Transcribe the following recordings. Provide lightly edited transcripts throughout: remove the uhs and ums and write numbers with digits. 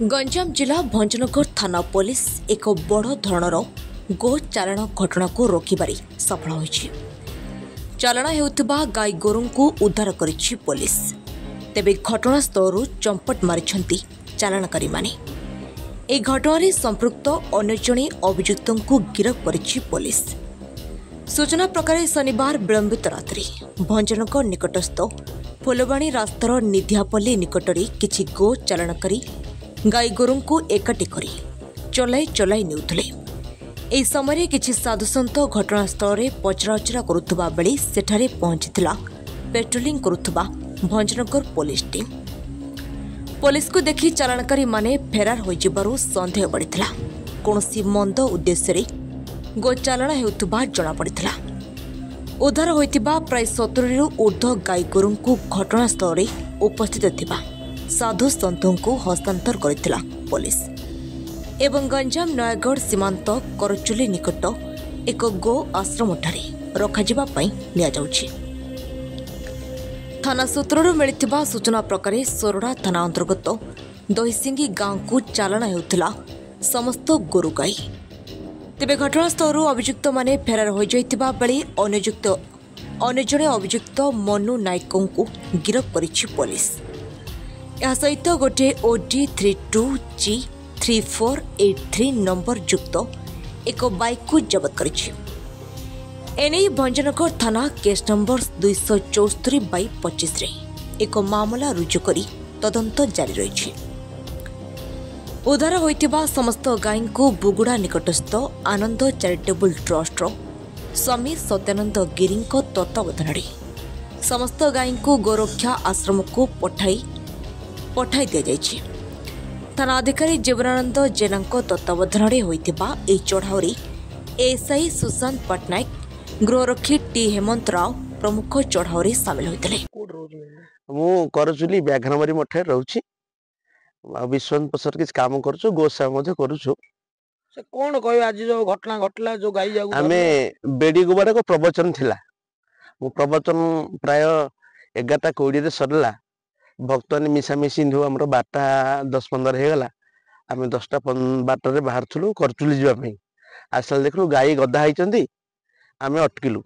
गंजाम जिला भंजनगर थाना पुलिस एक बड़ धरणर गो चालाण घटना को रोकबारे सफल होइछि। चालाण हेउथिबा गाई गोरु को उद्धार करिछि पुलिस। तेबे घटनास्थल चंपट मारिछंती चालाणकारी माने। ए घटना संपृक्त अन्य जणे अभियुक्तों को गिरफ्त करिछि पुलिस। सूचना प्रकार शनिवार विलंबित रात्रि भंजनगर निकटस्थ फुलबाणी रास्तार निधियापल्ली निकटरे किछि गो चालाणकारी गाई गोरु को एकाठी करी चलाई चलाई नेउथले। एही समय किछि साधुसंत घटनास्थल में पचराउचरा करुथबा बेले सेठारे पहुंचीथिला पेट्रोलिंग करुथबा भंजनगर पुलिस टीम। पुलिस को देखि चालाणकारी माने फेरार होई जिबारु संदेह बढ़िथिला। कोनोसी मंद उद्देश्य रे गो चालाण हेउथबा जणा पड़िथिला। उद्धार होइतिबा प्राय 70 रु ऊर्ध्व गाई गोरु को घटनास्थल में उपस्थित थिबा साधु सन्तों को हस्तांतर करथिला पुलिस। एवं गंजाम नयागढ़ सीमांत करचुली निकट एक गो आश्रम ठारे रखाजिबा पई लिया जाउछि। थाना सूत्ररु मिलिथिबा सूचना प्रकार सोरडा थाना अंतर्गत दहिसिंगी गांव को चालाण हेउथिला समस्त गोरु गाई। तेबे घटनास्थल अभियुक्त माने फेरार हो जाइतिबा बेले अन्य जणे अभियुक्त मनु नायकों को गिरफ्त करिछि पुलिस। यह सहित गोटे OD32G3483 नंबर युक्त एक बाइक को जबत करिछि। एने भंजनगर थाना केस नंबर 274/25 रे एक मामला रुजु करी तदंत जारी रहिछि। उद्धार होइतिबा समस्त गाई को बुगुड़ा निकटस्थ आनंद चैरिटेबल ट्रस्ट स्वामी सत्यानंद गिरी तत्वावधान समस्त गाई को गोरक्षा आश्रम को पठाई दिया जाइछि। थाना अधिकारी जीवनानंद जेना तत्वावधान होइतिबा ए चढ़ाओरे एएसआई सुशांत पटनायक गृहरक्षी टी हेमंत राव प्रमुख चढ़ाओरे सामिल होइतले। मु करजुली व्याघ्रमारी मठे रहउछि विश्वनाथ प्रसाद किछ काम करछु गोसा मध्ये करछु। से कोन कहय आज जो घटना घटला जो गाई जाऊ आमे बेडी गुबार को प्रवचन थिला। मु प्रवचन प्राय 11:20 रे सरला। भक्तनी मिसामिशी हिंदू हमरो 12:10-15 हे गला। आमे 10:12 रे बाहर थुलु करचुली जीवा पई। आसल देखलु गाई गदा हाइचंदी। आमे अटकिलु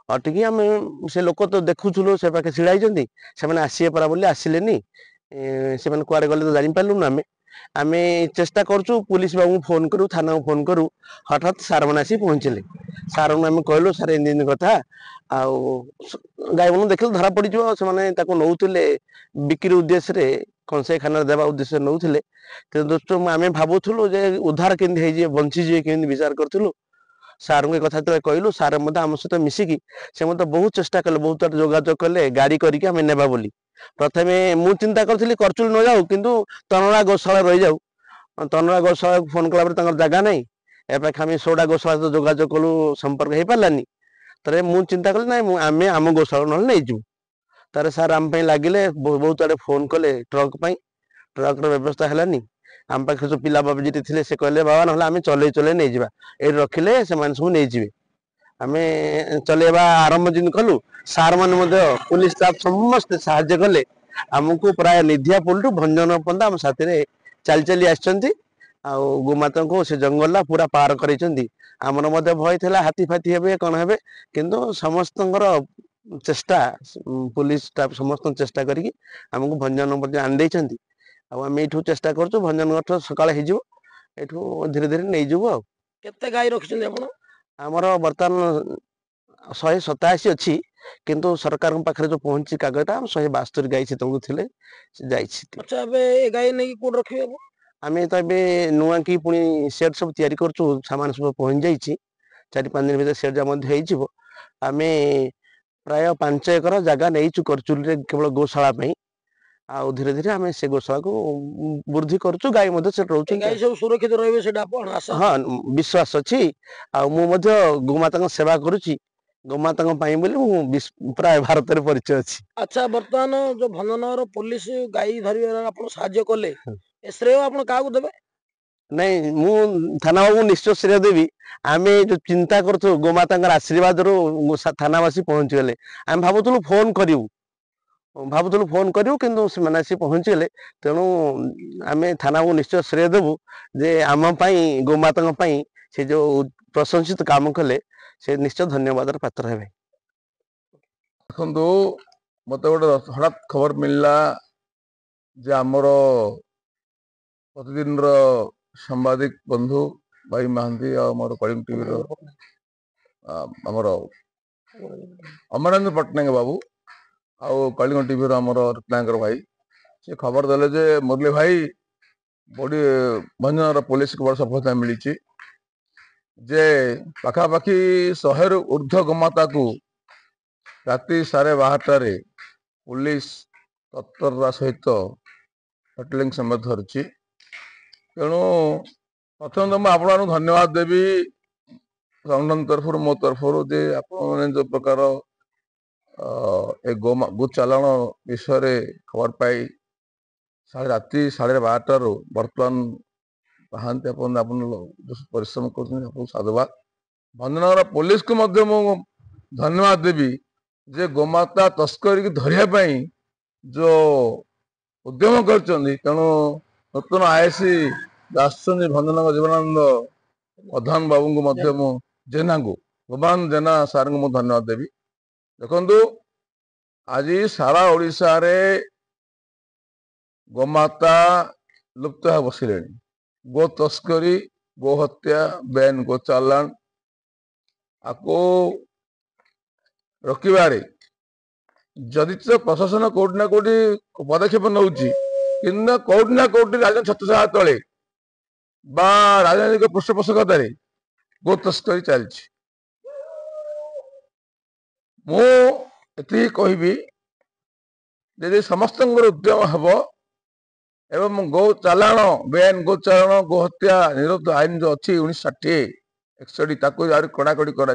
अटकी आमे से लोक तो देखुथुलु से पाके छिड़ाइचंदी से माने आसीए परा बोली आसिलेनी से माने कुआडे गले तो जानि पालु ना। आमे चेष्टा करछु पुलिस बाबू फोन करू थाना को फोन करू हठात सार मन आसी पहुंचले। सार आमे कहलु सार इन दिन कथा आ गाय मन देखल धरा पड़ी जो से माने ताको नउतले बिक्री उद्देश्य रे कंसाई खाना देवा उद्देश्य नउतले। ते दोस्तों आमे भाबुथुलु जे उद्धार केंदी हे जे बंची जे केंदी विचार करथुलु। सार के कथा तो कहलु सार मते आम सहित मिसिकी से मते बहुत चेष्टा कले बहुत जोगाजोग कले गाड़ी करिके आमे नेबा बोली। प्रथमे मु चिंता करथिली करचुल न जाऊ किंतु तनरा गोशाला रहि जाऊ। तनरा गोशाला फोन कला पर जगह नहीं एपे खामी सोडा गोशाला तो जोगाजोग कलु संपर्क हे पालानी। तरे मु चिंता कले नाही आमे आम गोशाला न नै जू। तारे सार आम पई लागिले बहुत आडे फोन कले ट्रक पई ट्रक रो व्यवस्था हलानी। आम पाखे जो पिला बाबू जी थिले से कहले बाबा नहले आमे चले नै जिबा ए रखिले से मान सब नै जिबे। आमे चलेबा आरंभ दिन कलु सार मान मध्य पुलिस स्टाफ समस्त सहाय्य कले। हमको प्राय निधिया पुलटू भंजन पंदा हम साथी रे चल चली आछंती आ गोमाता को से जंगलला पूरा पार करिसंती। हमर मध्य भय थिला हाथी फाथी हेबे कोन हेबे किंतु समस्तंगर चेष्टा पुलिस स्टाफ समस्त चेष्टा करी हमको भंजन पर आन दैछंती। आ हम एठू चेष्टा करछु भंजन गठ सकाळ हे जिवो एठू धीरे धीरे नै जिवो। आ केते गाई रखछन आपण हमर वर्तमान 187 अछि किंतु सरकार पाखरे जो पहुंची कागजटा 172 गाई से तुमको थिले जाइछि। अच्छा बे ए गाई नै कोड रखिबे आमे त बे नुवा की पुनी सेट सब तयारी करछु सामान सब पहुंच जाइछि 4-5 दिन भीतर सेट जा मध्ये हे जिवो। आमे प्राय 5 एकर जगह नैछु करचुल रे केवल गोशाला पई आ धीरे धीरे आमे से गोशाला को वृद्धि करछु गाई मध्ये से रहउछु। गाई सब सुरक्षित रहबे सेटा आपण आशा हां विश्वास अछि आ मु मध्ये गोमाता को सेवा करूछि गोमाता पाई बोली प्राय भारत रे परिचय अछि। अच्छा वर्तमान जो भंजनगर पुलिस गाई धरि आपण सहाय्य कले ए श्रेय आपण का को देबे नहीं मु थाना बाबू निश्चय श्रेय देवी। आमे जो चिंता करथु गोमाता आशीर्वाद रो थानावासी पहुंच गले। आम भाबुथुलु फोन करिवु भावुलु फोन करूँ कि से पहुँचीगले तेणु आम थाना को निश्चय श्रेय देवु जे आम गोमाता से जो प्रशंसित काम कले से निश्चय धन्यवाद पात्र हे। देखो मत गोटे हठात खबर मिलला जे आमर प्रतिदिन सांबादिक बंधु भाई महांती आमर कलिंग टीवी आमर अमरेंद्र पट्टनायक बाबू आउ कलिंग टीवी आमर रत्नाकर भाई से खबर देले जे मुरली भाई बड़ी भंजनगर पुलिस को बड़ सफलता मिली जे पाखापाखि 100 रु ऊर्ध्व गोमाता को राति 12:30 पुलिस तत्परता सहित पेट्रोलिंग समय धरची तेणु प्रथम तो मुझे धन्यवाद देवी संगठन तरफ मो तरफ जे आपने जो प्रकार गो चालाण विषय खबर पाई राति 12:30 बर्तमान पाते परिश्रम कर साधुवाद भंजनगर पुलिस को धन्यवाद देवी जे गोमाता तस्करी की धरिया जो उद्यम कर तेणु नूतन आईसी आसुच्च भंजनगर जीवनानंद प्रधान बाबू को जेना को गोपाल जेना सार को धन्यवाद देवी। देखु आज सारा ओडिशा रे गोमाता लुप्त है बसिले गो तस्करी गो हत्या बेन गो चालान आपको रोकबारे जदि तो प्रशासन कोटि ना कोटि पदक्षेप नौ कोटि ना कोटि राजनीतिक छत्रछाया तले बा राजनैतिक पृष्ठपोषकतार गो तस्करी चलती मुझे कहबी यदि समस्त उद्यम हम एवं गो चालाण बेआईन गो चालाण गो हत्या निरोध आईन जो अच्छी 1960 कड़ाकड़ी कर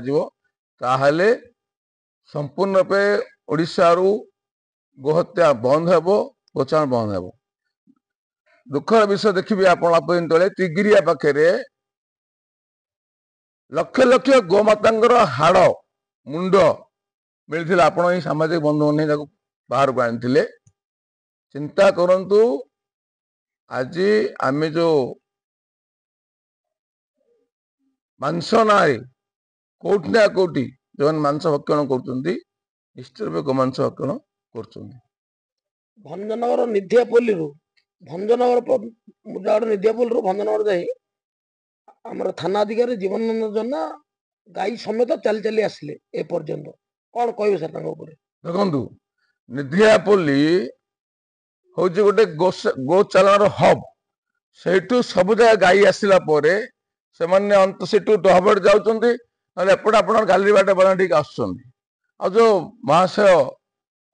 संपूर्ण रूपे ओडिशा गो हत्या बंद हे गोचारण बंद हे। दुखर विषय देखिए आप तले तिगिरिया पाखे लक्ष लक्ष गोमाता हाड़ मुंड मिलता आप सामाजिक बंधु मैंने बाहर को आनी चिंता करंतु आज आम जो मांस ना कोटि ना कोटि जो मांस भक्षण कर निश्चित रूप गोमांस भक्षण कर भंजनगर निधियापल्ली भंजनगर निधियापल्ली भंजनगर जाए आम थाना अधिकारी जीवनानंद जेना गाई समेत चली चली आसिले ए पर्यंत कौन कह सर देखु निधियापल्ली हूँ गोटे गो चालाण हब से सब जगह गाई आसला से डहबड़ जाऊँच एपटे आप गाली बाटे बना ठीक आ जो महाशय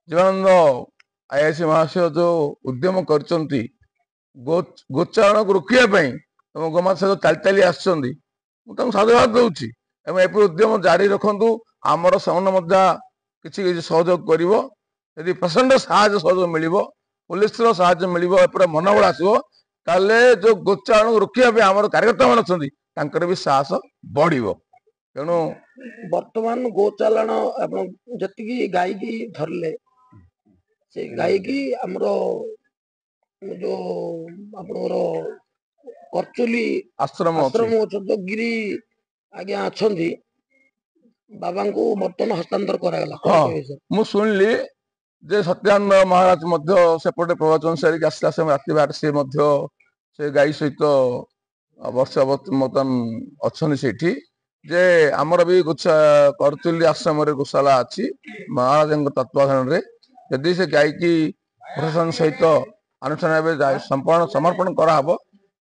जीवानंद आईआईसी महाशय जो उद्यम कर गोचारण को रोकने गोमाता सहित चाली चाली आसुच्च साधुवाद दूसरी एपरी उद्यम जारी रखु आमर से किसी सहयोग कर प्रचंड साहय सहयोग मिल पुलिस साहय मिल मनोबल आसो जो गोचारण को रोकने आम कार्यकर्ता मान अच्छा भी साहस बढ़ तेणु वर्तमान गो चालाण जी गाई की धरले से गाई की आमर जो आपनर करचुली आश्रम जो गिरी आज्ञा अच्छा बाबा को बर्तमान हस्तांतर करागला मु शुणिली जे सत्यानंद महाराज सेपटे प्रवचन सारिक आसला से राति 12 से गाई सहित वर्ष बर्तमान अच्छा से जे आमर भी करचुली आश्रम गोशाला अच्छी महाराज तत्वाधान यदि से गाई की प्रशासन सहित अनुष्ठान समर्पण कराब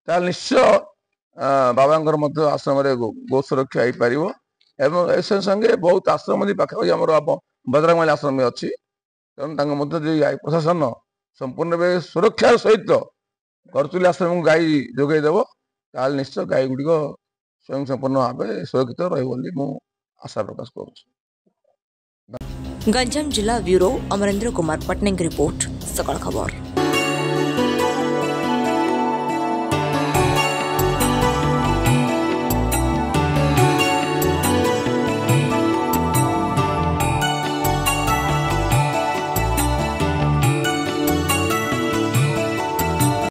निश्चय बाबा आश्रम गो सुरक्षा हो पार एवं ऐसे संगे बहुत आश्रम पाखापाखि आम बजरंगमाली आश्रम अच्छी तेणु प्रशासन संपूर्ण सुरक्षार सहित करचुली आश्रम गाई जोगेदेव ताल निश्चय गाई गुड़िक स्वयं संपूर्ण भाव सुरक्षित रही आशा प्रकाश कर। गंजाम जिला ब्यूरो अमरेंद्र कुमार पट्टनायक रिपोर्ट सकाळ खबर।